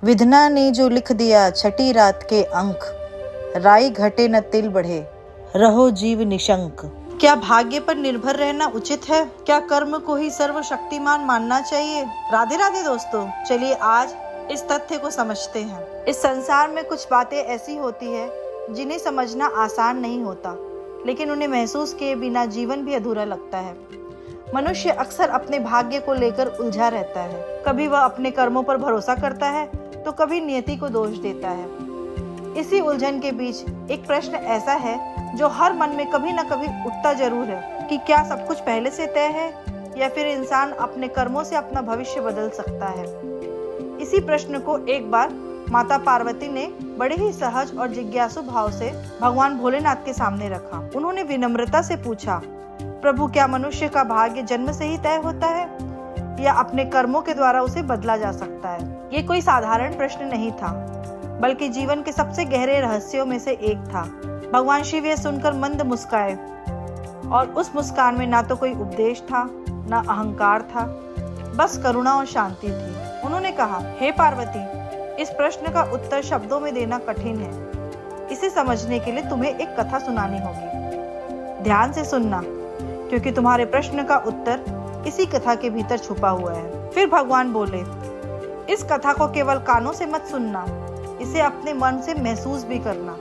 विधना ने जो लिख दिया छठी रात के अंक, राई घटे न तिल बढ़े, रहो जीव निशंक। क्या भाग्य पर निर्भर रहना उचित है? क्या कर्म को ही सर्वशक्तिमान मानना चाहिए? राधे राधे दोस्तों, चलिए आज इस तथ्य को समझते हैं। इस संसार में कुछ बातें ऐसी होती है जिन्हें समझना आसान नहीं होता, लेकिन उन्हें महसूस किए बिना जीवन भी अधूरा लगता है। मनुष्य अक्सर अपने भाग्य को लेकर उलझा रहता है। कभी वह अपने कर्मों पर भरोसा करता है तो कभी नियति को दोष देता है। इसी उलझन के बीच एक प्रश्न ऐसा है जो हर मन में कभी न कभी उठता जरूर है कि क्या सब कुछ पहले से तय है या फिर इंसान अपने कर्मों से अपना भविष्य बदल सकता है। इसी प्रश्न को एक बार माता पार्वती ने बड़े ही सहज और जिज्ञासु भाव से भगवान भोलेनाथ के सामने रखा। उन्होंने विनम्रता से पूछा, प्रभु, क्या मनुष्य का भाग्य जन्म से ही तय होता है या अपने कर्मों के द्वारा उसे बदला जा सकता है? ये कोई साधारण प्रश्न नहीं था, बल्कि जीवन के सबसे गहरे रहस्यों में से एक था। भगवान शिव यह सुनकर मंद मुस्काए और उस मुस्कान में ना तो कोई उपदेश था, ना अहंकार था, बस करुणा और शांति थी। उन्होंने कहा, हे पार्वती, इस प्रश्न का उत्तर शब्दों में देना कठिन है। इसे समझने के लिए तुम्हें एक कथा सुनानी होगी। ध्यान से सुनना, क्योंकि तुम्हारे प्रश्न का उत्तर इसी कथा के भीतर छुपा हुआ है। फिर भगवान बोले, इस कथा को केवल कानों से मत सुनना, इसे अपने मन से महसूस भी करना,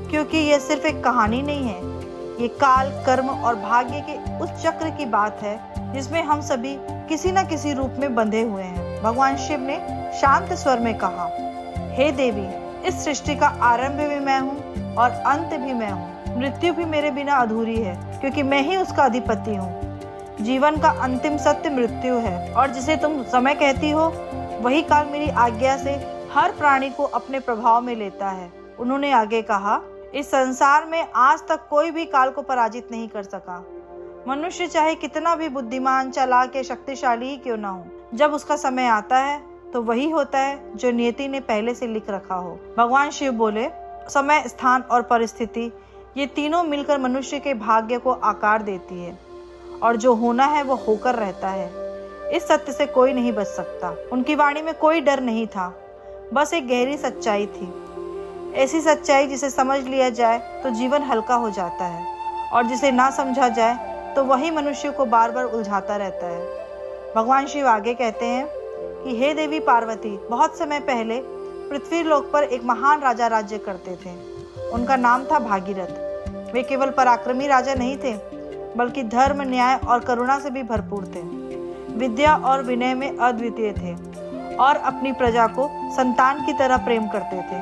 क्योंकि यह सिर्फ एक कहानी नहीं है। ये काल, कर्म और भाग्य के उस चक्र की बात है जिसमें हम सभी किसी न किसी रूप में बंधे हुए हैं। भगवान शिव ने शांत स्वर में कहा, हे देवी, इस सृष्टि का आरंभ भी मैं हूँ और अंत भी मैं हूँ। मृत्यु भी मेरे बिना अधूरी है, क्योंकि मैं ही उसका अधिपति हूँ। जीवन का अंतिम सत्य मृत्यु है, और जिसे तुम समय कहती हो वही काल मेरी आज्ञा से हर प्राणी को अपने प्रभाव में लेता है। उन्होंने आगे कहा, इस संसार में आज तक कोई भी काल को पराजित नहीं कर सका। मनुष्य चाहे कितना भी बुद्धिमान, चालाक या शक्तिशाली ही क्यों ना हो, जब उसका समय आता है तो वही होता है जो नियति ने पहले से लिख रखा हो। भगवान शिव बोले, समय, स्थान और परिस्थिति, ये तीनों मिलकर मनुष्य के भाग्य को आकार देती है, और जो होना है वो होकर रहता है। इस सत्य से कोई नहीं बच सकता। उनकी वाणी में कोई डर नहीं था, बस एक गहरी सच्चाई थी। ऐसी सच्चाई जिसे समझ लिया जाए तो जीवन हल्का हो जाता है, और जिसे ना समझा जाए तो वही मनुष्य को बार बार उलझाता रहता है। भगवान शिव आगे कहते हैं कि हे देवी पार्वती, बहुत समय पहले पृथ्वी लोक पर एक महान राजा राज्य करते थे। उनका नाम था भागीरथ। वे केवल पराक्रमी राजा नहीं थे, बल्कि धर्म, न्याय और करुणा से भी भरपूर थे। विद्या और विनय में अद्वितीय थे और अपनी प्रजा को संतान की तरह प्रेम करते थे।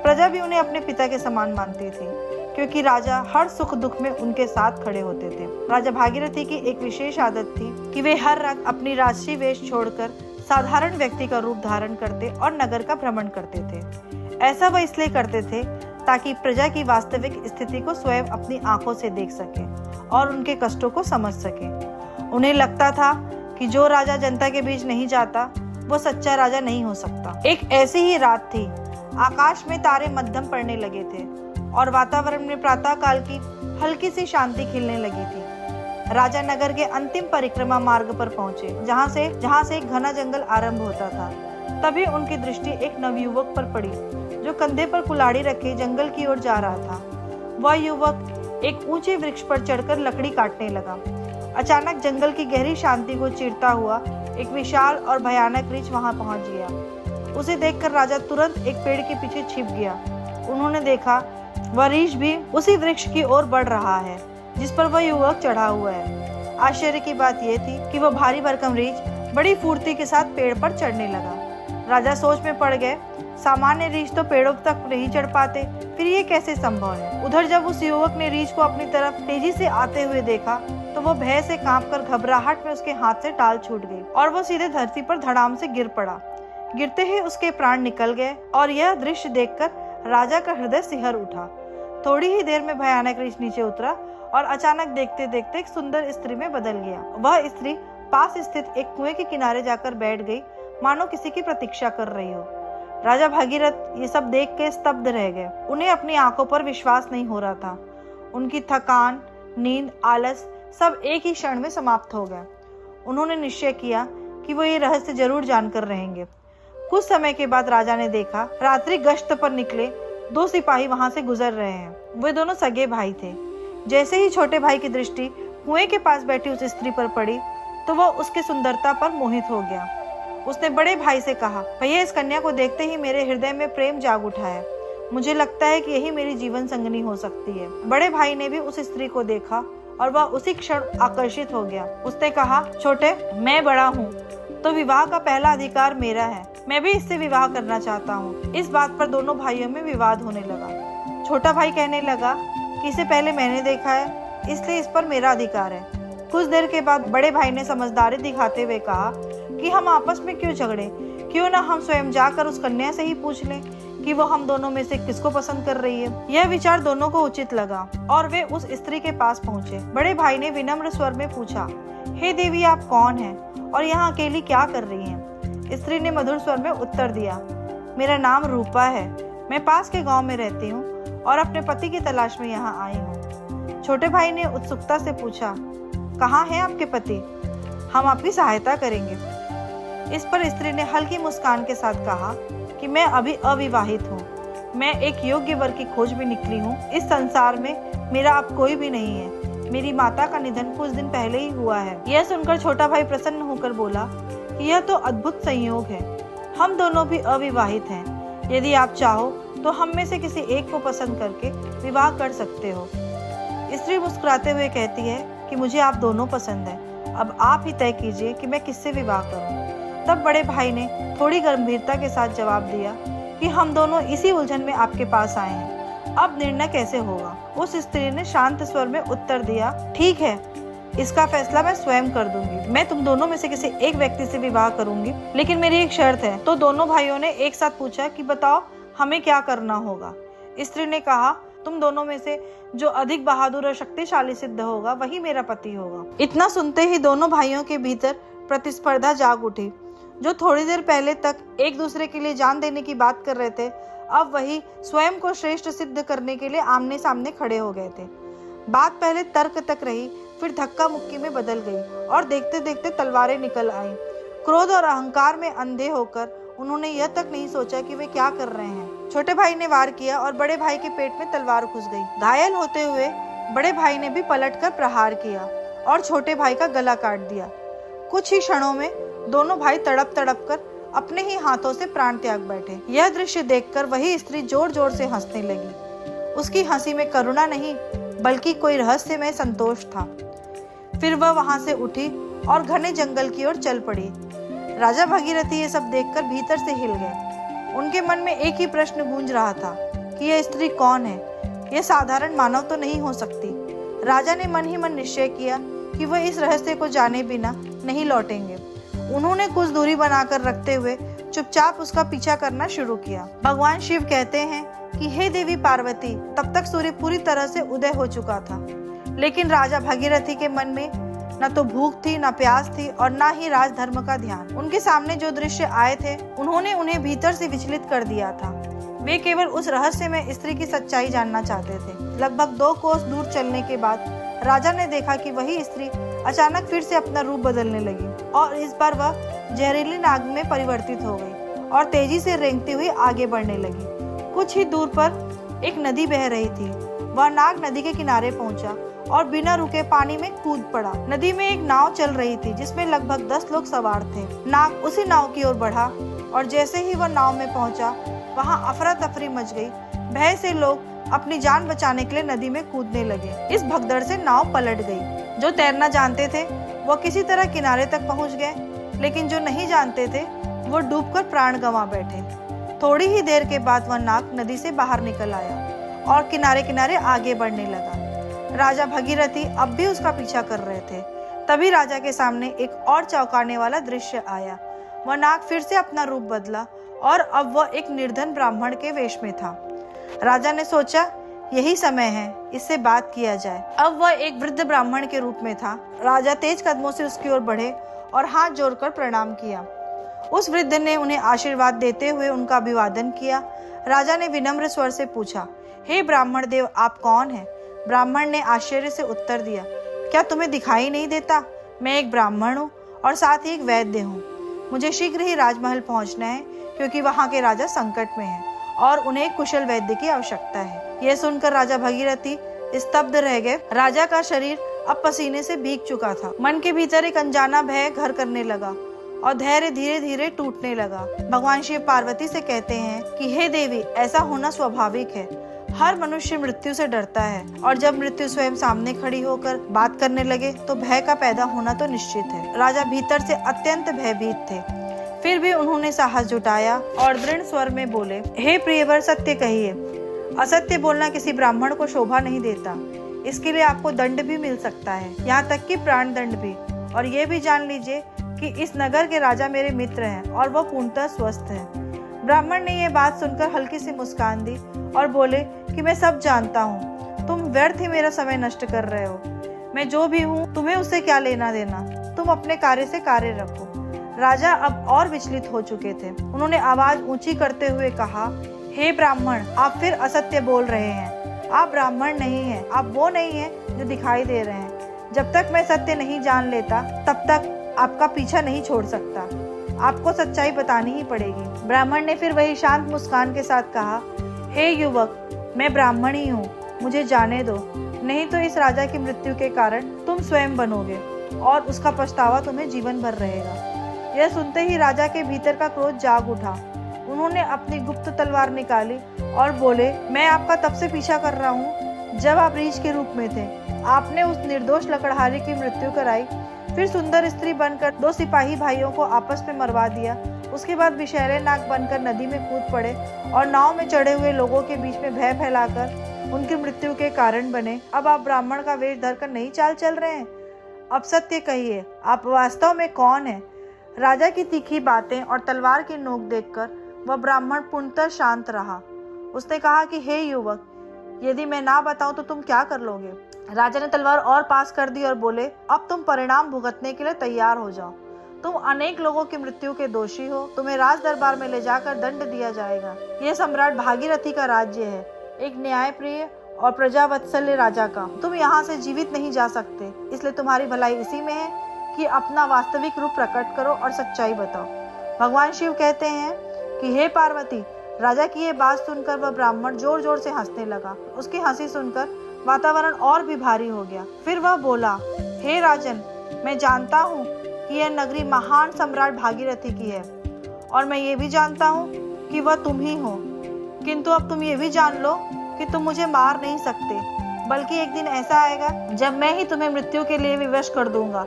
प्रजा भी उन्हें अपने पिता के समान मानती थी, क्योंकि राजा हर सुख दुख में उनके साथ खड़े होते थे। राजा भागीरथी की एक विशेष आदत थी कि वे हर रात अपनी राजसी वेश छोड़कर साधारण व्यक्ति का रूप धारण करते और नगर का भ्रमण करते थे। ऐसा वह इसलिए करते थे ताकि प्रजा की वास्तविक स्थिति को स्वयं अपनी आंखों से देख सके और उनके कष्टों को समझ सके। उन्हें लगता था कि जो राजा जनता के बीच नहीं जाता वो सच्चा राजा नहीं हो सकता। एक ऐसी ही रात थी। आकाश में तारे मध्यम पड़ने लगे थे और वातावरण में प्रातः काल की हल्की सी शांति खिलने लगी थी। राजा नगर के अंतिम परिक्रमा मार्ग पर पहुंचे, जहां से एक घना जंगल आरंभ होता था। तभी उनकी दृष्टि एक नवयुवक पर पड़ी, जो कंधे पर कुल्हाड़ी रखे जंगल की ओर जा रहा था। वह युवक एक ऊंचे वृक्ष पर चढ़कर लकड़ी काटने लगा। अचानक जंगल की गहरी शांति को चीरता हुआ एक विशाल और भयानक रीछ वहां पहुंच गया। उसे देखकर राजा तुरंत एक पेड़ के पीछे छिप गया। उन्होंने देखा वह रीछ भी उसी वृक्ष की ओर बढ़ रहा है जिस पर वह युवक चढ़ा हुआ है। आश्चर्य की बात यह थी कि वह भारी भरकम रीछ बड़ी फुर्ती के साथ पेड़ पर चढ़ने लगा। राजा सोच में पड़ गए, सामान्य रीछ तो पेड़ों तक नहीं चढ़ पाते, फिर ये कैसे संभव है। उधर जब उस युवक ने रीछ को अपनी तरफ तेजी से आते हुए देखा तो वो भय से कांपकर घबराहट में उसके हाथ से टाल छूट गई और वो सीधे धरती पर धड़ाम से गिर पड़ा। गिरते ही उसके प्राण निकल गए और यह दृश्य देखकर राजा का हृदय सिहर उठा। थोड़ी ही देर में भयानक रीछ नीचे उतरा और अचानक देखते देखते एक सुंदर स्त्री में बदल गया। वह स्त्री पास स्थित एक कुएं के किनारे जाकर बैठ गई, मानो किसी की प्रतीक्षा कर रही हो। राजा भागीरथ ये सब देख के स्तब्ध रह गए। उन्हें अपनी आंखों पर विश्वास नहीं हो रहा था। उनकी थकान, नींद, आलस सब एक ही क्षण में समाप्त हो गया। उन्होंने निश्चय किया कि वो ये रहस्य जरूर जानकर रहेंगे। कुछ समय के बाद राजा ने देखा रात्रि गश्त पर निकले 2 सिपाही वहां से गुजर रहे हैं। वे दोनों सगे भाई थे। जैसे ही छोटे भाई की दृष्टि कुएं के पास बैठी उस स्त्री पर पड़ी तो वह उसकी सुंदरता पर मोहित हो गया। उसने बड़े भाई से कहा, भैया, इस कन्या को देखते ही मेरे हृदय में प्रेम जाग उठा है। मुझे लगता है कि यही मेरी जीवन संगनी हो सकती है। बड़े भाई ने भी उस स्त्री को देखा और वह उसी क्षण आकर्षित हो गया। उसने कहा, छोटे, मैं बड़ा हूँ तो विवाह का पहला अधिकार मेरा है। मैं भी इससे विवाह करना चाहता हूँ। इस बात पर दोनों भाइयों में विवाद होने लगा। छोटा भाई कहने लगा कि इसे पहले मैंने देखा है, इसलिए इस पर मेरा अधिकार है। कुछ देर के बाद बड़े भाई ने समझदारी दिखाते हुए कहा कि हम आपस में क्यों झगड़े, क्यों ना हम स्वयं जाकर उस कन्या से ही पूछ लें कि वो हम दोनों में से किसको पसंद कर रही है। यह विचार दोनों को उचित लगा और वे उस स्त्री के पास पहुंचे। बड़े भाई ने विनम्र स्वर में पूछा, हे देवी, आप कौन हैं और यहाँ अकेली क्या कर रही हैं? स्त्री ने मधुर स्वर में उत्तर दिया, मेरा नाम रूपा है। मैं पास के गांव में रहती हूँ और अपने पति की तलाश में यहाँ आई हूँ। छोटे भाई ने उत्सुकता से पूछा, कहाँ हैं आपके पति? हम आपकी सहायता करेंगे। इस पर स्त्री ने हल्की मुस्कान के साथ कहा कि मैं अभी अविवाहित हूँ। मैं एक योग्य वर की खोज में निकली हूँ। इस संसार में मेरा अब कोई भी नहीं है। मेरी माता का निधन कुछ दिन पहले ही हुआ है। यह सुनकर छोटा भाई प्रसन्न होकर बोला कि यह तो अद्भुत संयोग है। हम दोनों भी अविवाहित हैं। यदि आप चाहो तो हम में से किसी एक को पसंद करके विवाह कर सकते हो। स्त्री मुस्कुराते हुए कहती है कि मुझे आप दोनों पसंद है। अब आप ही तय कीजिए कि मैं किससे विवाह करूं। तब बड़े भाई ने थोड़ी गंभीरता के साथ जवाब दिया कि हम दोनों इसी उलझन में आपके पास आए हैं। अब निर्णय कैसे होगा? उस स्त्री ने शांत स्वर में उत्तर दिया, ठीक है, इसका फैसला मैं स्वयं कर दूंगी। मैं तुम दोनों में से किसी एक व्यक्ति से विवाह करूंगी, लेकिन मेरी एक शर्त है। तो दोनों भाइयों ने एक साथ पूछा कि बताओ हमें क्या करना होगा। स्त्री ने कहा, तुम दोनों में से जो अधिक बहादुर और शक्तिशाली सिद्ध होगा वही मेरा पति होगा। इतना सुनते ही दोनों भाइयों के भीतर प्रतिस्पर्धा जाग उठी। जो थोड़ी देर पहले तक एक दूसरे के लिए जान देने की बात कर रहे थे, अब वही स्वयं को श्रेष्ठ सिद्ध करने के लिए आमने सामने खड़े हो गए थे। बात पहले तर्क तक रही, फिर धक्का मुक्की में बदल गई और देखते देखते तलवारें निकल आईं। क्रोध और अहंकार में अंधे होकर उन्होंने यह तक नहीं सोचा कि वे क्या कर रहे हैं। छोटे भाई ने वार किया और बड़े भाई के पेट में तलवार घुस गई। घायल होते हुए बड़े भाई ने भी पलटकर प्रहार किया और छोटे भाई का गला काट दिया। कुछ ही क्षणों में दोनों भाई तड़प तड़प कर अपने ही हाथों से प्राण त्याग बैठे। यह दृश्य देखकर वही स्त्री जोर जोर से हंसने लगी। उसकी हंसी में करुणा नहीं बल्कि कोई रहस्यमय संतोष था। फिर वह वहां से उठी और घने जंगल की ओर चल पड़ी। राजा भगीरथी ये सब देखकर भीतर से हिल गए। उनके मन में एक ही प्रश्न गूंज रहा था कि यह स्त्री कौन है? यह साधारण मानव तो नहीं हो सकती। राजा ने मन ही मन निश्चय किया कि वह इस रहस्य को जाने बिना नहीं लौटेंगे। उन्होंने कुछ दूरी बनाकर रखते हुए चुपचाप उसका पीछा करना शुरू किया। भगवान शिव कहते हैं कि हे देवी पार्वती, तब तक सूर्य पूरी तरह से उदय हो चुका था, लेकिन राजा भगीरथी के मन में न तो भूख थी, न प्यास थी और न ही राजधर्म का ध्यान। उनके सामने जो दृश्य आए थे उन्होंने उन्हें भीतर से विचलित कर दिया था। वे केवल उस रहस्य में स्त्री की सच्चाई जानना चाहते थे। लगभग 2 कोस दूर चलने के बाद राजा ने देखा कि वही स्त्री अचानक फिर से अपना रूप बदलने लगी और इस बार वह जहरीली नाग में परिवर्तित हो गई और तेजी से रेंगती हुई आगे बढ़ने लगी। कुछ ही दूर पर एक नदी बह रही थी। वह नाग नदी के किनारे पहुंचा और बिना रुके पानी में कूद पड़ा। नदी में एक नाव चल रही थी जिसमें लगभग 10 लोग सवार थे। नाग उसी नाव की ओर बढ़ा और जैसे ही वह नाव में पहुंचा, वहां अफरा तफरी मच गई। भय से लोग अपनी जान बचाने के लिए नदी में कूदने लगे। इस भगदड़ से नाव पलट गई। जो तैरना जानते थे वो किसी तरह किनारे तक पहुंच गए, लेकिन जो नहीं जानते थे वो डूबकर प्राण गंवा बैठे। थोड़ी ही देर के बाद वह नाग नदी से बाहर निकल आया और किनारे किनारे आगे बढ़ने लगा। राजा भगीरथी अब भी उसका पीछा कर रहे थे। तभी राजा के सामने एक और चौंकाने वाला दृश्य आया। वह नाग फिर से अपना रूप बदला और अब वह एक निर्धन ब्राह्मण के वेश में था। राजा ने सोचा, यही समय है, इससे बात किया जाए। अब वह एक वृद्ध ब्राह्मण के रूप में था। राजा तेज कदमों से उसकी ओर बढ़े और हाथ जोड़कर प्रणाम किया। उस वृद्ध ने उन्हें आशीर्वाद देते हुए उनका अभिवादन किया। राजा ने विनम्र स्वर से पूछा, हे ब्राह्मण देव, आप कौन हैं? ब्राह्मण ने आश्चर्य से उत्तर दिया, क्या तुम्हें दिखाई नहीं देता? मैं एक ब्राह्मण हूँ और साथ ही एक वैद्य हूँ। मुझे शीघ्र ही राजमहल पहुँचना है क्योंकि वहाँ के राजा संकट में हैं और उन्हें एक कुशल वैद्य की आवश्यकता है। यह सुनकर राजा भगीरथी स्तब्ध रह गए। राजा का शरीर अब पसीने से भीग चुका था। मन के भीतर एक अनजाना भय घर करने लगा और धैर्य धीरे धीरे टूटने लगा। भगवान शिव पार्वती से कहते हैं कि हे देवी, ऐसा होना स्वाभाविक है। हर मनुष्य मृत्यु से डरता है और जब मृत्यु स्वयं सामने खड़ी होकर बात करने लगे तो भय का पैदा होना तो निश्चित है। राजा भीतर से अत्यंत भयभीत थे, फिर भी उन्होंने साहस जुटाया और दृढ़ स्वर में बोले, हे प्रियवर, सत्य कहिए। असत्य बोलना किसी ब्राह्मण को शोभा नहीं देता। इसके लिए आपको दंड भी मिल सकता है, यहाँ तक कि प्राण दंड भी। और ये भी जान लीजिए कि इस नगर के राजा मेरे मित्र हैं और वह पूर्णतः स्वस्थ हैं। ब्राह्मण ने यह बात सुनकर हल्की सी मुस्कान दी और बोले कि मैं सब जानता हूँ, तुम व्यर्थ ही मेरा समय नष्ट कर रहे हो। मैं जो भी हूँ, तुम्हें उससे क्या लेना देना, तुम अपने कार्य से कार्य रखो। राजा अब और विचलित हो चुके थे। उन्होंने आवाज ऊंची करते हुए कहा, हे ब्राह्मण, आप फिर असत्य बोल रहे हैं। आप ब्राह्मण नहीं हैं, आप वो नहीं हैं जो दिखाई दे रहे हैं। जब तक मैं सत्य नहीं जान लेता तब तक आपका पीछा नहीं छोड़ सकता। आपको सच्चाई बतानी ही पड़ेगी। ब्राह्मण ने फिर वही शांत मुस्कान के साथ कहा, हे युवक, मैं ब्राह्मण ही हूँ, मुझे जाने दो, नहीं तो इस राजा की मृत्यु के कारण तुम स्वयं बनोगे और उसका पछतावा तुम्हें जीवन भर रहेगा। यह सुनते ही राजा के भीतर का क्रोध जाग उठा। उन्होंने अपनी गुप्त तलवार निकाली और बोले, मैं आपका तब से पीछा कर रहा हूँ जब आप रीछ के रूप में थे। आपने उस निर्दोष लकड़हारी की मृत्यु कराई, फिर सुंदर स्त्री बनकर 2 सिपाही भाइयों को आपस में मरवा दिया। उसके बाद विषैले नाग बनकर नदी में कूद पड़े और नाव में चढ़े हुए लोगों के बीच में भय फैलाकर उनकी मृत्यु के कारण बने। अब आप ब्राह्मण का वेश धरकर नहीं चाल चल रहे हैं। अब सत्य कहिए, आप वास्तव में कौन हैं? राजा की तीखी बातें और तलवार की नोक देखकर वह ब्राह्मण पूर्णतः शांत रहा। उसने कहा कि हे युवक, यदि मैं ना बताऊं तो तुम क्या कर लोगे? राजा ने तलवार और पास कर दी और बोले, अब तुम परिणाम भुगतने के लिए तैयार हो जाओ। तुम अनेक लोगों की मृत्यु के दोषी हो। तुम्हें राज दरबार में ले जाकर दंड दिया जाएगा। यह सम्राट भागीरथी का राज्य है, एक न्यायप्रिय और प्रजावत्सल्य राजा का। तुम यहाँ से जीवित नहीं जा सकते, इसलिए तुम्हारी भलाई इसी में है कि अपना वास्तविक रूप प्रकट करो और सच्चाई बताओ। भगवान शिव कहते हैं कि हे पार्वती, राजा की ये बात सुनकर वह ब्राह्मण जोर जोर से हंसने लगा। उसकी हंसी सुनकर वातावरण और भी भारी हो गया। फिर वह बोला, हे राजन, मैं जानता हूँ कि यह नगरी महान सम्राट भागीरथी की है और मैं ये भी जानता हूँ कि वह तुम ही हो। किंतु अब तुम ये भी जान लो कि तुम मुझे मार नहीं सकते, बल्कि एक दिन ऐसा आएगा जब मैं ही तुम्हें मृत्यु के लिए विवश कर दूंगा।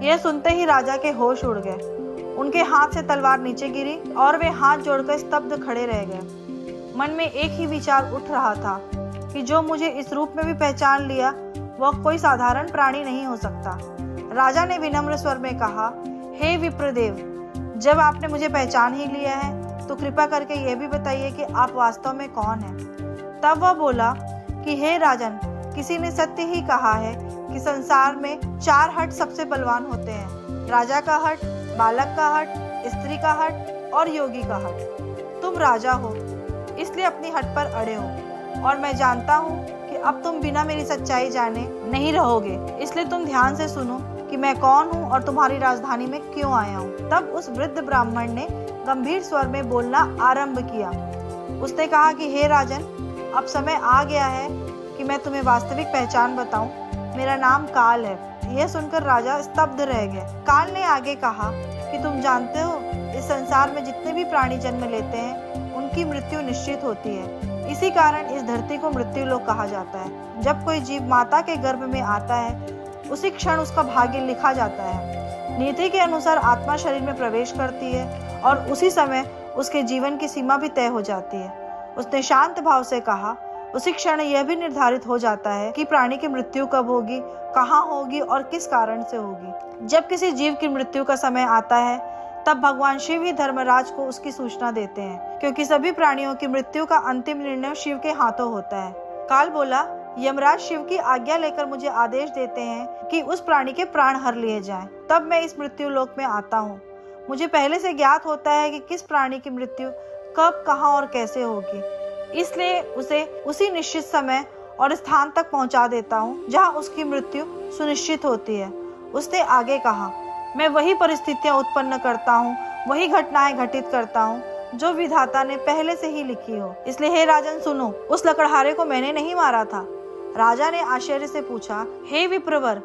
यह सुनते ही राजा के होश उड़ गए। उनके हाथ से तलवार नीचे गिरी और वे हाथ जोड़कर स्तब्ध खड़े रह गए। मन में एक ही विचार उठ रहा था कि जो मुझे इस रूप में भी पहचान लिया वह कोई साधारण प्राणी नहीं हो सकता। राजा ने विनम्र स्वर में कहा, हे विप्रदेव, जब आपने मुझे पहचान ही लिया है तो कृपा करके यह भी बताइए कि आप वास्तव में कौन हैं। तब वह बोला कि हे राजन, किसी ने सत्य ही कहा है कि संसार में 4 हट सबसे बलवान होते हैं, राजा का हट, बालक का हट, स्त्री का हट और योगी का हट। तुम राजा हो, इसलिए अपनी हट पर अड़े हो और मैं जानता हूँ कि अब तुम बिना मेरी सच्चाई जाने नहीं रहोगे। इसलिए तुम ध्यान से सुनो कि मैं कौन हूँ और तुम्हारी राजधानी में क्यों आया हूँ। तब उस वृद्ध ब्राह्मण ने गंभीर स्वर में बोलना आरंभ किया। उसने कहा कि हे राजन, अब समय आ गया है कि मैं तुम्हें वास्तविक पहचान बताऊं। मेरा नाम काल है। यह सुनकर राजा स्तब्ध रह गए। काल ने आगे कहा कि तुम जानते हो, इस संसार में जितने भी प्राणी जन्म लेते हैं उनकी मृत्यु निश्चित होती है। इसी कारण इस धरती को मृत्यु लोक कहा जाता है। जब कोई जीव माता के गर्भ में आता है उसी क्षण उसका भाग्य लिखा जाता है। नीति के अनुसार आत्मा शरीर में प्रवेश करती है और उसी समय उसके जीवन की सीमा भी तय हो जाती है। उसने शांत भाव से कहा, उसी क्षण यह भी निर्धारित हो जाता है कि प्राणी की मृत्यु कब होगी, कहाँ होगी और किस कारण से होगी। जब किसी जीव की मृत्यु का समय आता है तब भगवान शिव ही धर्मराज को उसकी सूचना देते हैं, क्योंकि सभी प्राणियों की मृत्यु का अंतिम निर्णय शिव के हाथों होता है। काल बोला, यमराज शिव की आज्ञा लेकर मुझे आदेश देते हैं कि उस प्राणी के प्राण हर लिए जाएं। तब मैं इस मृत्यु लोक में आता हूँ। मुझे पहले से ज्ञात होता है कि किस प्राणी की मृत्यु कब, कहाँ और कैसे होगी, इसलिए उसे उसी निश्चित समय और स्थान तक पहुंचा देता हूं जहां उसकी मृत्यु सुनिश्चित होती है। उसने आगे कहा, मैं वही परिस्थितियां उत्पन्न करता हूं, वही घटनाएं घटित करता हूं जो विधाता ने पहले से ही लिखी हो। इसलिए हे राजन सुनो, उस लकड़हारे को मैंने नहीं मारा था। राजा ने आश्चर्य से पूछा, हे विप्रवर,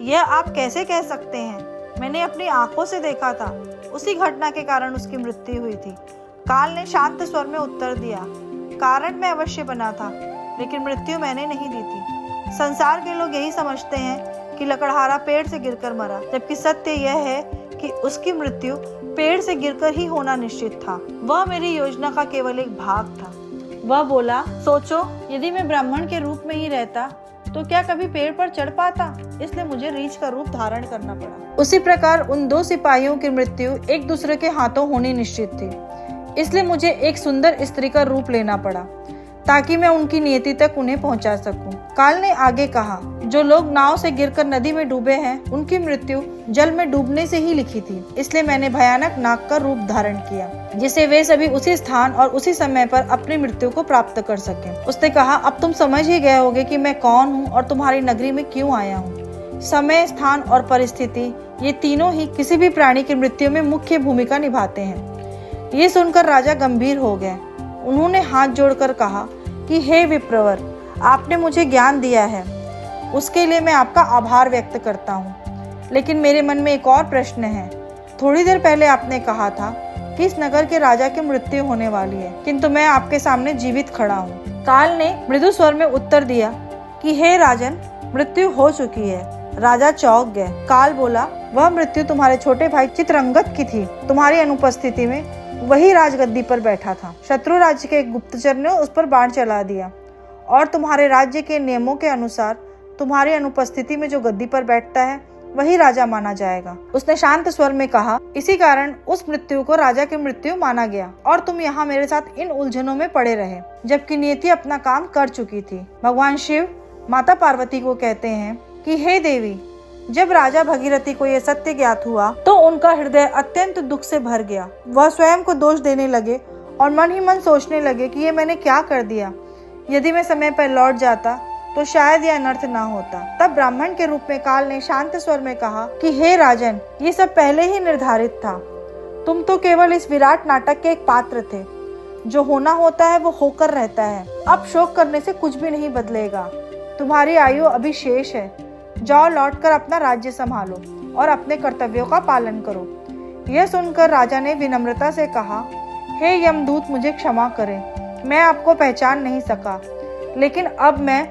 यह आप कैसे कह सकते हैं? मैंने अपनी आंखों से देखा था। उसी घटना के कारण उसकी मृत्यु हुई थी। काल ने शांत स्वर में उत्तर दिया, कारण मैं अवश्य बना था, लेकिन मृत्यु मैंने नहीं दी थी। संसार के लोग यही समझते हैं कि लकड़हारा पेड़ से गिरकर मरा, जबकि सत्य यह है कि उसकी मृत्यु पेड़ से गिरकर ही होना निश्चित था। वह मेरी योजना का केवल एक भाग था। वह बोला, सोचो, यदि मैं ब्राह्मण के रूप में ही रहता तो क्या कभी पेड़ पर चढ़ पाता? इसलिए मुझे रीछ का रूप धारण करना पड़ा। उसी प्रकार उन दो सिपाहियों की मृत्यु एक दूसरे के हाथों होनी निश्चित थी। इसलिए मुझे एक सुंदर स्त्री का रूप लेना पड़ा ताकि मैं उनकी नियति तक उन्हें पहुंचा सकूं। काल ने आगे कहा, जो लोग नाव से गिरकर नदी में डूबे हैं, उनकी मृत्यु जल में डूबने से ही लिखी थी। इसलिए मैंने भयानक नाग का रूप धारण किया, जिससे वे सभी उसी स्थान और उसी समय पर अपनी मृत्यु को प्राप्त कर सकें। उसने कहा, अब तुम समझ ही गए होगे कि मैं कौन हूँ और तुम्हारी नगरी में क्यों आया हूँ। समय, स्थान और परिस्थिति, ये तीनों ही किसी भी प्राणी की मृत्यु में मुख्य भूमिका निभाते हैं। ये सुनकर राजा गंभीर हो गए। उन्होंने हाथ जोड़कर कहा कि हे विप्रवर, आपने मुझे ज्ञान दिया है, उसके लिए मैं आपका आभार व्यक्त करता हूँ। लेकिन मेरे मन में एक और प्रश्न है। थोड़ी देर पहले आपने कहा था कि इस नगर के राजा की मृत्यु होने वाली है, किंतु मैं आपके सामने जीवित खड़ा हूँ। काल ने मृदु स्वर में उत्तर दिया कि हे राजन, मृत्यु हो चुकी है। राजा चौंक गए। काल बोला, वह मृत्यु तुम्हारे छोटे भाई चित्रंगद की थी। तुम्हारी अनुपस्थिति में वही राजगद्दी पर बैठा था। शत्रु राज्य के एक गुप्तचर ने उस पर बाण चला दिया और तुम्हारे राज्य के नियमों के अनुसार तुम्हारी अनुपस्थिति में जो गद्दी पर बैठता है वही राजा माना जाएगा। उसने शांत स्वर में कहा, इसी कारण उस मृत्यु को राजा की मृत्यु माना गया और तुम यहाँ मेरे साथ इन उलझनों में पड़े रहे, जबकि नियति अपना काम कर चुकी थी। भगवान शिव माता पार्वती को कहते हैं कि हे देवी, जब राजा भगीरथी को यह सत्य ज्ञात हुआ तो उनका हृदय अत्यंत दुख से भर गया। वह स्वयं को दोष देने लगे और मन ही मन सोचने लगे कि ये मैंने क्या कर दिया। यदि मैं समय पर लौट जाता तो शायद यह अनर्थ ना होता। तब ब्राह्मण के रूप में काल ने शांत स्वर में कहा कि हे राजन, ये सब पहले ही निर्धारित था। तुम तो केवल इस विराट नाटक के एक पात्र थे। जो होना होता है वो होकर रहता है। अब शोक करने से कुछ भी नहीं बदलेगा। तुम्हारी आयु अभी शेष है। जाओ, लौटकर अपना राज्य संभालो और अपने कर्तव्यों का पालन करो। यह सुनकर राजा ने विनम्रता से कहा, हे यमदूत, मुझे क्षमा करें, मैं आपको पहचान नहीं सका, लेकिन अब मैं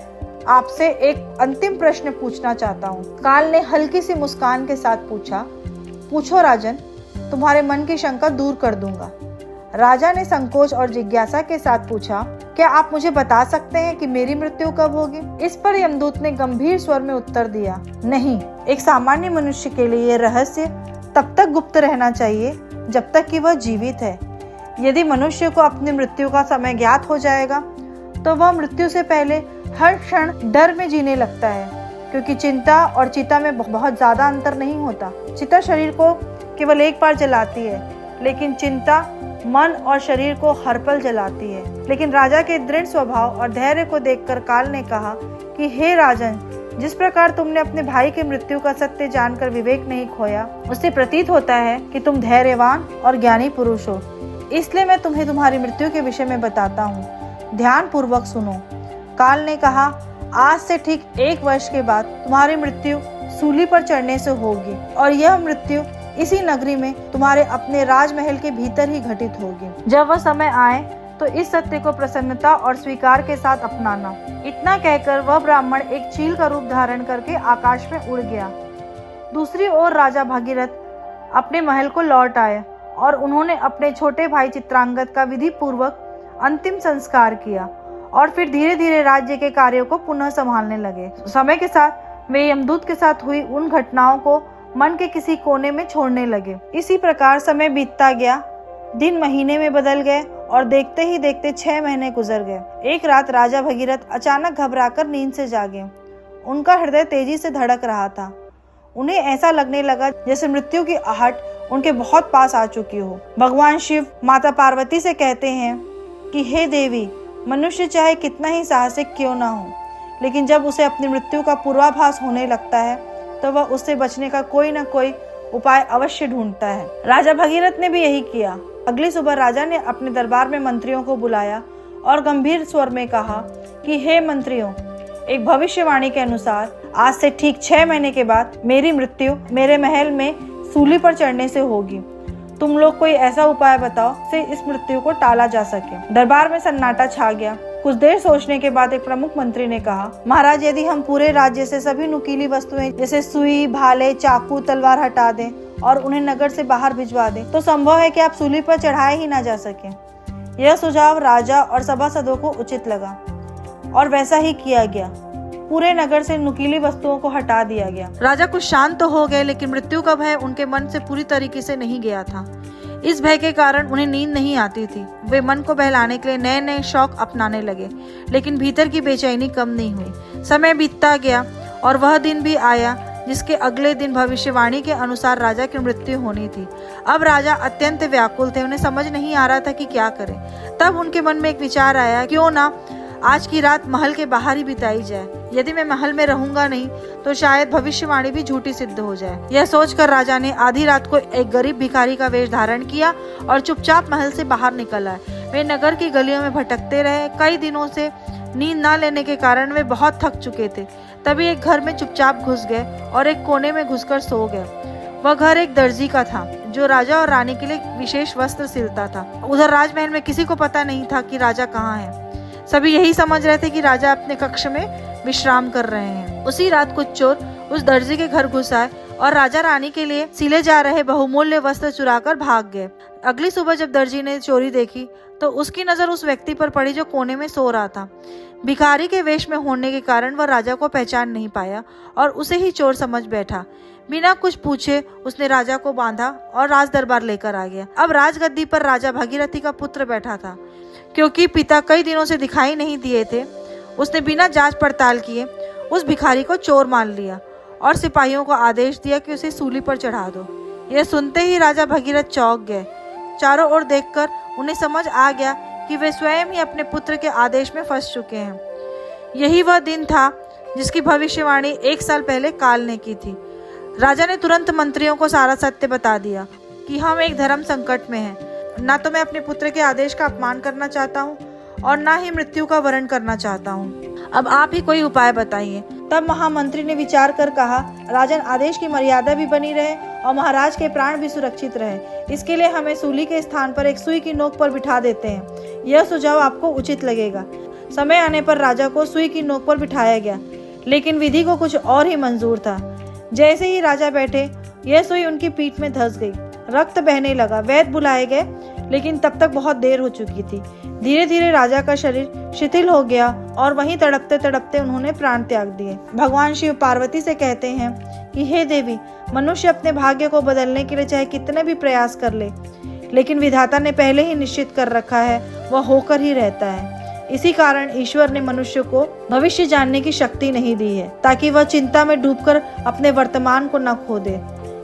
आपसे एक अंतिम प्रश्न पूछना चाहता हूँ। काल ने हल्की सी मुस्कान के साथ पूछा, पूछो राजन, तुम्हारे मन की शंका दूर कर दूंगा। राजा ने संकोच और जिज्ञासा के साथ पूछा, क्या आप मुझे बता सकते हैं कि मेरी मृत्यु कब होगी? इस पर यमदूत ने गंभीर स्वर में उत्तर दिया, नहीं, एक सामान्य मनुष्य के लिए यह रहस्य तब तक गुप्त रहना चाहिए जब तक कि वह जीवित है। यदि मनुष्य को अपनी मृत्यु का समय ज्ञात हो जाएगा तो वह मृत्यु से पहले हर क्षण डर में जीने लगता है, क्योंकि चिंता और चिता में बहुत ज्यादा अंतर नहीं होता। चिता शरीर को केवल एक बार जलाती है, लेकिन चिंता मन और शरीर को हर पल जलाती है। लेकिन राजा के दृढ़ स्वभाव और धैर्य को देखकर काल ने कहा कि हे राजन, जिस प्रकार तुमने अपने भाई की मृत्यु का सत्य जानकर विवेक नहीं खोया, उससे प्रतीत होता है कि तुम धैर्यवान और ज्ञानी पुरुष हो। इसलिए मैं तुम्हें तुम्हारी मृत्यु के विषय में बताता हूँ, ध्यान पूर्वक सुनो। काल ने कहा, आज से ठीक 1 वर्ष के बाद तुम्हारी मृत्यु सूली पर चढ़ने से होगी और यह मृत्यु इसी नगरी में तुम्हारे अपने राजमहल के भीतर ही घटित होगी। जब वह समय आए तो इस सत्य को प्रसन्नता और स्वीकार के साथ अपनाना। इतना कहकर वह ब्राह्मण एक चील का रूप धारण करके आकाश में उड़ गया। दूसरी ओर राजा भगीरथ अपने महल को लौट आए और उन्होंने अपने छोटे भाई चित्रांगद का विधि पूर्वक अंतिम संस्कार किया और फिर धीरे धीरे राज्य के कार्यों को पुनः संभालने लगे। समय के साथ वे यमदूत के साथ हुई उन घटनाओं को मन के किसी कोने में छोड़ने लगे। इसी प्रकार समय बीतता गया, दिन महीने में बदल गए और देखते ही देखते 6 महीने गुजर गए। एक रात राजा भगीरथ अचानक घबराकर नींद से जागे। उनका हृदय तेजी से धड़क रहा था। उन्हें ऐसा लगने लगा जैसे मृत्यु की आहट उनके बहुत पास आ चुकी हो। भगवान शिव माता पार्वती से कहते हैं कि हे देवी, मनुष्य चाहे कितना ही साहसिक क्यों ना हो, लेकिन जब उसे अपनी मृत्यु का पूर्वाभास होने लगता है तो वह उससे बचने का कोई न कोई उपाय अवश्य ढूंढता है। राजा भगीरथ ने भी यही किया। अगली सुबह राजा ने अपने दरबार में मंत्रियों को बुलाया और गंभीर स्वर में कहा कि हे मंत्रियों, एक भविष्यवाणी के अनुसार आज से ठीक 6 महीने के बाद मेरी मृत्यु मेरे महल में सूली पर चढ़ने से होगी। तुम लोग कोई ऐसा उपाय बताओ से इस मृत्यु को टाला जा सके। दरबार में सन्नाटा छा गया। कुछ देर सोचने के बाद एक प्रमुख मंत्री ने कहा, महाराज, यदि हम पूरे राज्य से सभी नुकीली वस्तुएं जैसे सुई, भाले, चाकू, तलवार हटा दें और उन्हें नगर से बाहर भिजवा दें तो संभव है कि आप सूली पर चढ़ाए ही ना जा सके। यह सुझाव राजा और सभासदों को उचित लगा और वैसा ही किया गया। पूरे नगर से नुकीली वस्तुओं को हटा दिया गया। राजा कुछ शांत तो हो गए, लेकिन मृत्यु का भय उनके मन से पूरी तरीके से नहीं गया था। इस भय के कारण उन्हें नींद नहीं आती थी। वे मन को बहलाने के लिए नए नए शौक अपनाने लगे, लेकिन भीतर की बेचैनी कम नहीं हुई। समय बीतता गया और वह दिन भी आया जिसके अगले दिन भविष्यवाणी के अनुसार राजा की मृत्यु होनी थी। अब राजा अत्यंत व्याकुल थे। उन्हें समझ नहीं आ रहा था कि क्या करें। तब उनके मन में एक विचार आया, क्यों ना आज की रात महल के बाहर ही बिताई जाए। यदि मैं महल में रहूंगा नहीं तो शायद भविष्यवाणी भी झूठी सिद्ध हो जाए। यह सोचकर राजा ने आधी रात को एक गरीब भिखारी का वेश धारण किया और चुपचाप महल से बाहर निकल आए। वे नगर की गलियों में भटकते रहे। कई दिनों से नींद न लेने के कारण वे बहुत थक चुके थे। तभी एक घर में चुपचाप घुस गए और एक कोने में घुसकर सो गए। वह घर एक दर्जी का था जो राजा और रानी के लिए विशेष वस्त्र सिलता था। उधर राजमहल में किसी को पता नहीं था कि राजा कहाँ है। सभी यही समझ रहे थे कि राजा अपने कक्ष में विश्राम कर रहे हैं। उसी रात कुछ चोर उस दर्जी के घर घुस आए और राजा रानी के लिए सिले जा रहे बहुमूल्य वस्त्र चुराकर भाग गए। अगली सुबह जब दर्जी ने चोरी देखी तो उसकी नजर उस व्यक्ति पर पड़ी जो कोने में सो रहा था। भिखारी के वेश में होने के कारण वह राजा को पहचान नहीं पाया और उसे ही चोर समझ बैठा। बिना कुछ पूछे उसने राजा को बांधा और राज दरबार लेकर आ गया। अब राजगद्दी पर राजा भागीरथी का पुत्र बैठा था। क्योंकि पिता कई दिनों से दिखाई नहीं दिए थे, उसने बिना जांच पड़ताल किए उस भिखारी को चोर मान लिया और सिपाहियों को आदेश दिया कि उसे सूली पर चढ़ा दो। यह सुनते ही राजा भगीरथ चौंक गए। चारों ओर देखकर उन्हें समझ आ गया कि वे स्वयं ही अपने पुत्र के आदेश में फंस चुके हैं। यही वह दिन था जिसकी भविष्यवाणी 1 साल पहले काल ने की थी। राजा ने तुरंत मंत्रियों को सारा सत्य बता दिया कि हम एक धर्म संकट में हैं। ना तो मैं अपने पुत्र के आदेश का अपमान करना चाहता हूँ और ना ही मृत्यु का वरण करना चाहता हूँ। अब आप ही कोई उपाय बताइए। तब महामंत्री ने विचार कर कहा, राजन, आदेश की मर्यादा भी बनी रहे और महाराज के प्राण भी सुरक्षित रहे। इसके लिए हमें सूली के स्थान पर एक सुई की नोक पर बिठा देते हैं। यह सुझाव आपको उचित लगेगा। समय आने पर राजा को सुई की नोक पर बिठाया गया, लेकिन विधि को कुछ और ही मंजूर था। जैसे ही राजा बैठे, यह सुई उनकी पीठ में धंस गई। रक्त बहने लगा। वैद्य बुलाए गए, लेकिन तब तक बहुत देर हो चुकी थी। धीरे धीरे राजा का शरीर शिथिल हो गया और वहीं तड़पते तड़पते उन्होंने प्राण त्याग दिए। भगवान शिव पार्वती से कहते हैं कि हे देवी, मनुष्य अपने भाग्य को बदलने के लिए चाहे कितने भी प्रयास कर ले, लेकिन विधाता ने पहले ही निश्चित कर रखा है, वह होकर ही रहता है। इसी कारण ईश्वर ने मनुष्य को भविष्य जानने की शक्ति नहीं दी है, ताकि वह चिंता में डूबकर अपने वर्तमान को न खो दे।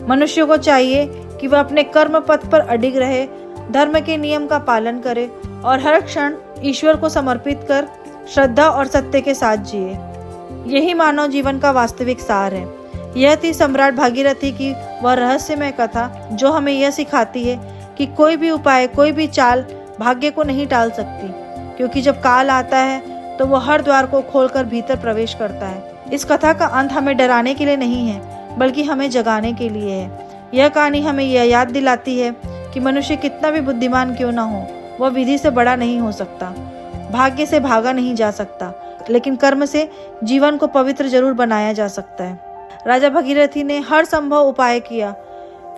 मनुष्य को चाहिए कि वह अपने कर्म पथ पर अडिग रहे, धर्म के नियम का पालन करे और हर क्षण ईश्वर को समर्पित कर श्रद्धा और सत्य के साथ जिए। यही मानव जीवन का वास्तविक सार है। यह थी सम्राट भागीरथी की वह रहस्यमय कथा जो हमें यह सिखाती है कि कोई भी उपाय, कोई भी चाल भाग्य को नहीं टाल सकती, क्योंकि जब काल आता है तो वह हर द्वार को खोलकर भीतर प्रवेश करता है। इस कथा का अंत हमें डराने के लिए नहीं है, बल्कि हमें जगाने के लिए है। यह कहानी हमें यह याद दिलाती है कि मनुष्य कितना भी बुद्धिमान क्यों ना हो, वह विधि से बड़ा नहीं हो सकता, भाग्य से भागा नहीं जा सकता, लेकिन कर्म से जीवन को पवित्र जरूर बनाया जा सकता है। राजा भगीरथी ने हर संभव उपाय किया,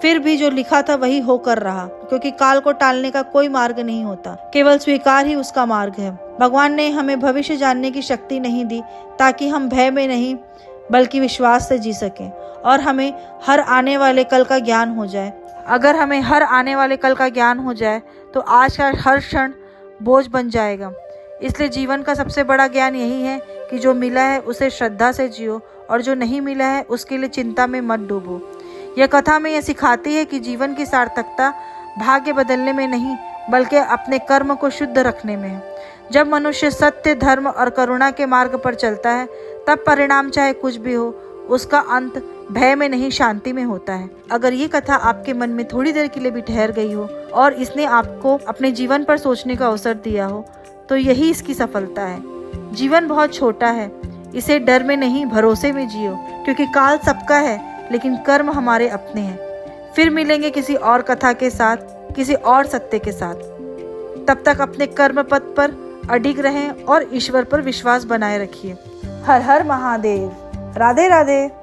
फिर भी जो लिखा था वही होकर रहा, क्योंकि काल को टालने का कोई मार्ग नहीं होता, केवल स्वीकार ही उसका मार्ग है। भगवान ने हमें भविष्य जानने की शक्ति नहीं दी ताकि हम भय में नहीं बल्कि विश्वास से जी सकें और हमें हर आने वाले कल का ज्ञान हो जाए। अगर हमें हर आने वाले कल का ज्ञान हो जाए तो आज का हर क्षण बोझ बन जाएगा। इसलिए जीवन का सबसे बड़ा ज्ञान यही है कि जो मिला है उसे श्रद्धा से जियो और जो नहीं मिला है उसके लिए चिंता में मत डूबो। यह कथा में यह सिखाती है कि जीवन की सार्थकता भाग्य बदलने में नहीं बल्कि अपने कर्म को शुद्ध रखने में है। जब मनुष्य सत्य, धर्म और करुणा के मार्ग पर चलता है तब परिणाम चाहे कुछ भी हो, उसका अंत भय में नहीं शांति में होता है। अगर ये कथा आपके मन में थोड़ी देर के लिए भी ठहर गई हो और इसने आपको अपने जीवन पर सोचने का अवसर दिया हो, तो यही इसकी सफलता है। जीवन बहुत छोटा है, इसे डर में नहीं भरोसे में जियो, क्योंकि काल सबका है लेकिन कर्म हमारे अपने हैं। फिर मिलेंगे किसी और कथा के साथ, किसी और सत्य के साथ। तब तक अपने कर्म पथ पर अडिग रहें और ईश्वर पर विश्वास बनाए रखिए। हर हर महादेव। राधे राधे।